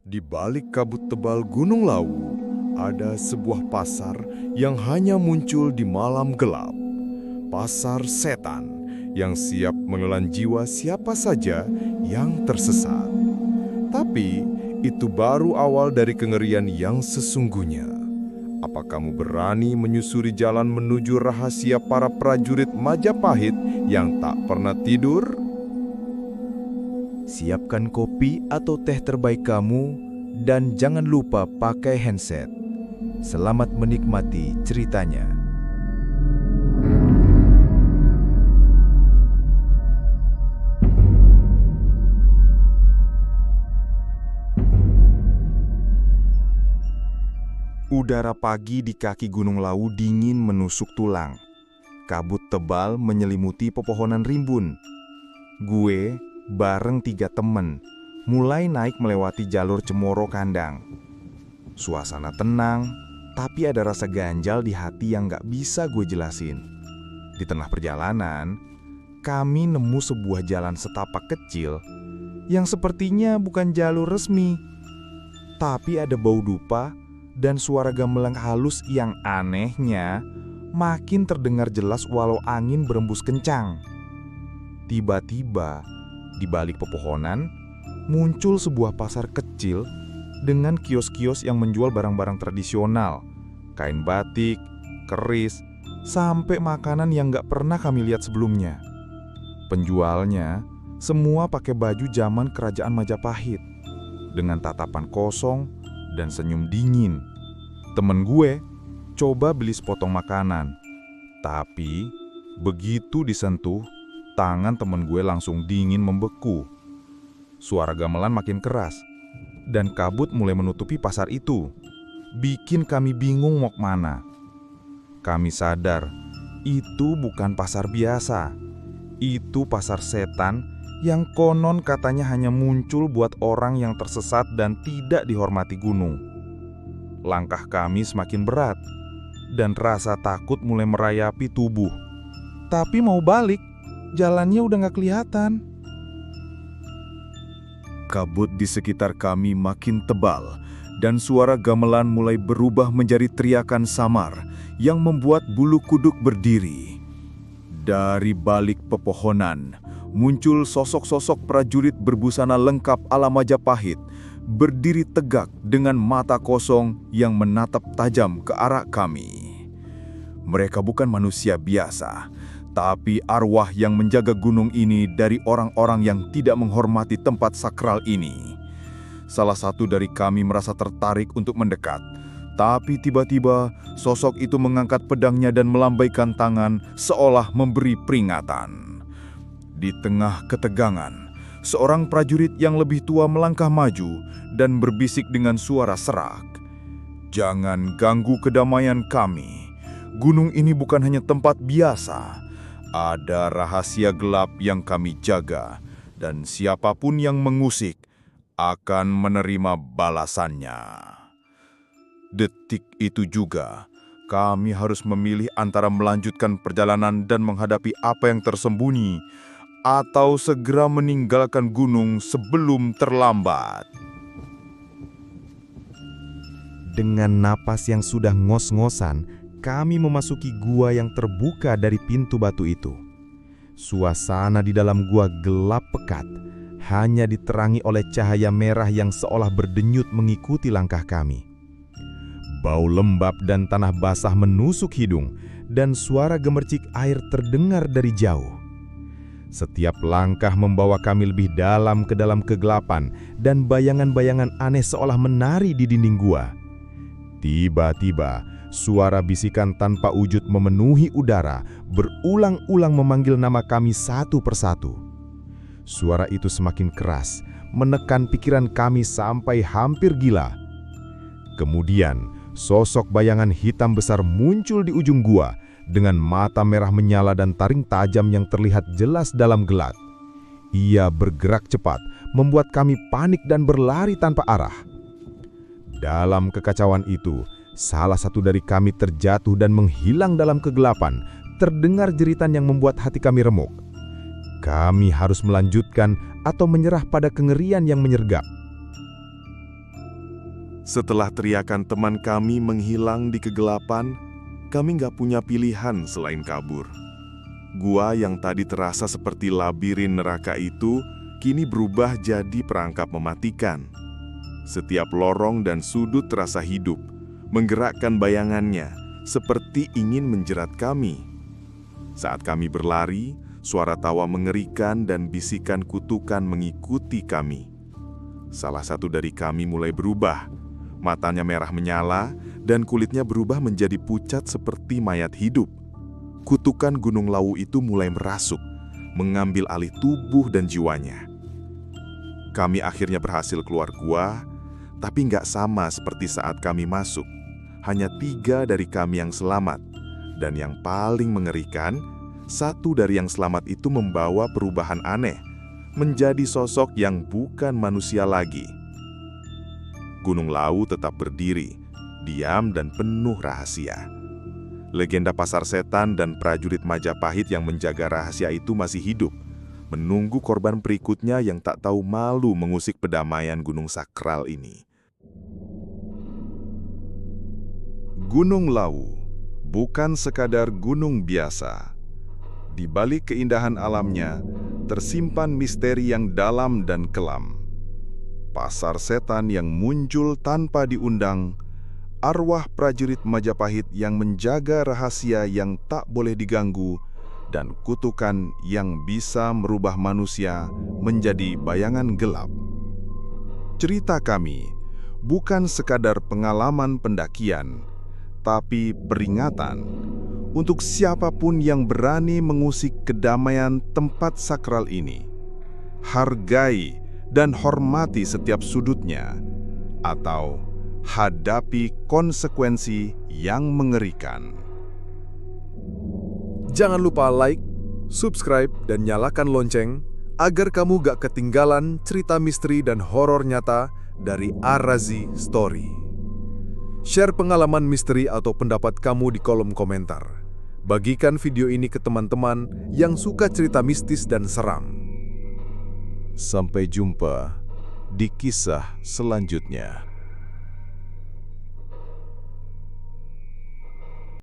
Di balik kabut tebal Gunung Lawu, ada sebuah pasar yang hanya muncul di malam gelap. Pasar setan yang siap menelan jiwa siapa saja yang tersesat. Tapi itu baru awal dari kengerian yang sesungguhnya. Apa kamu berani menyusuri jalan menuju rahasia para prajurit Majapahit yang tak pernah tidur? Siapkan kopi atau teh terbaik kamu dan jangan lupa pakai handset. Selamat menikmati ceritanya. Udara pagi di kaki Gunung Lawu dingin menusuk tulang. Kabut tebal menyelimuti pepohonan rimbun. Gue bareng 3 temen mulai naik melewati jalur Cemoro Kandang. Suasana tenang, tapi ada rasa ganjal di hati yang gak bisa gue jelasin. Di tengah perjalanan, kami nemu sebuah jalan setapak kecil yang sepertinya bukan jalur resmi. Tapi ada bau dupa dan suara gamelan halus yang anehnya makin terdengar jelas walau angin berembus kencang. Tiba-tiba, di balik pepohonan, muncul sebuah pasar kecil dengan kios-kios yang menjual barang-barang tradisional, kain batik, keris, sampai makanan yang gak pernah kami lihat sebelumnya. Penjualnya semua pakai baju zaman kerajaan Majapahit, dengan tatapan kosong dan senyum dingin. Temen gue coba beli sepotong makanan, tapi begitu disentuh, tangan temen gue langsung dingin membeku. Suara gamelan makin keras, dan kabut mulai menutupi pasar itu, bikin kami bingung mau kemana. Kami sadar, itu bukan pasar biasa. Itu pasar setan yang konon katanya hanya muncul buat orang yang tersesat dan tidak dihormati gunung. Langkah kami semakin berat, dan rasa takut mulai merayapi tubuh. Tapi mau balik, jalannya udah gak kelihatan. Kabut di sekitar kami makin tebal, dan suara gamelan mulai berubah menjadi teriakan samar yang membuat bulu kuduk berdiri. Dari balik pepohonan, muncul sosok-sosok prajurit berbusana lengkap ala Majapahit, berdiri tegak dengan mata kosong yang menatap tajam ke arah kami. Mereka bukan manusia biasa, tapi arwah yang menjaga gunung ini dari orang-orang yang tidak menghormati tempat sakral ini. Salah satu dari kami merasa tertarik untuk mendekat, tapi tiba-tiba sosok itu mengangkat pedangnya dan melambaikan tangan seolah memberi peringatan. Di tengah ketegangan, seorang prajurit yang lebih tua melangkah maju dan berbisik dengan suara serak, "Jangan ganggu kedamaian kami. Gunung ini bukan hanya tempat biasa. Ada rahasia gelap yang kami jaga, dan siapapun yang mengusik akan menerima balasannya." Detik itu juga, kami harus memilih antara melanjutkan perjalanan dan menghadapi apa yang tersembunyi, atau segera meninggalkan gunung sebelum terlambat. Dengan napas yang sudah ngos-ngosan, kami memasuki gua yang terbuka dari pintu batu itu. Suasana di dalam gua gelap pekat, hanya diterangi oleh cahaya merah yang seolah berdenyut mengikuti langkah kami. Bau lembab dan tanah basah menusuk hidung, dan suara gemercik air terdengar dari jauh. Setiap langkah membawa kami lebih dalam ke dalam kegelapan, dan bayangan-bayangan aneh seolah menari di dinding gua. Tiba-tiba, suara bisikan tanpa wujud memenuhi udara, berulang-ulang memanggil nama kami satu persatu. Suara itu semakin keras, menekan pikiran kami sampai hampir gila. Kemudian, sosok bayangan hitam besar muncul di ujung gua dengan mata merah menyala dan taring tajam yang terlihat jelas dalam gelap. Ia bergerak cepat, membuat kami panik dan berlari tanpa arah. Dalam kekacauan itu, salah satu dari kami terjatuh dan menghilang dalam kegelapan. Terdengar jeritan yang membuat hati kami remuk. Kami harus melanjutkan atau menyerah pada kengerian yang menyergap. Setelah teriakan teman kami menghilang di kegelapan, kami nggak punya pilihan selain kabur. Gua yang tadi terasa seperti labirin neraka itu, kini berubah jadi perangkap mematikan. Setiap lorong dan sudut terasa hidup, menggerakkan bayangannya, seperti ingin menjerat kami. Saat kami berlari, suara tawa mengerikan dan bisikan kutukan mengikuti kami. Salah satu dari kami mulai berubah. Matanya merah menyala dan kulitnya berubah menjadi pucat seperti mayat hidup. Kutukan Gunung Lawu itu mulai merasuk, mengambil alih tubuh dan jiwanya. Kami akhirnya berhasil keluar gua, tapi nggak sama seperti saat kami masuk. Hanya 3 dari kami yang selamat. Dan yang paling mengerikan, 1 dari yang selamat itu membawa perubahan aneh, menjadi sosok yang bukan manusia lagi. Gunung Lawu tetap berdiri, diam dan penuh rahasia. Legenda Pasar Setan dan prajurit Majapahit yang menjaga rahasia itu masih hidup, menunggu korban berikutnya yang tak tahu malu mengusik kedamaian gunung sakral ini. Gunung Lawu bukan sekadar gunung biasa. Di balik keindahan alamnya, tersimpan misteri yang dalam dan kelam. Pasar setan yang muncul tanpa diundang, arwah prajurit Majapahit yang menjaga rahasia yang tak boleh diganggu, dan kutukan yang bisa merubah manusia menjadi bayangan gelap. Cerita kami bukan sekadar pengalaman pendakian, tapi peringatan untuk siapapun yang berani mengusik kedamaian tempat sakral ini. Hargai dan hormati setiap sudutnya, atau hadapi konsekuensi yang mengerikan. Jangan lupa like, subscribe, dan nyalakan lonceng agar kamu gak ketinggalan cerita misteri dan horor nyata dari Ar-Razi Story. Share pengalaman misteri atau pendapat kamu di kolom komentar. Bagikan video ini ke teman-teman yang suka cerita mistis dan seram. Sampai jumpa di kisah selanjutnya.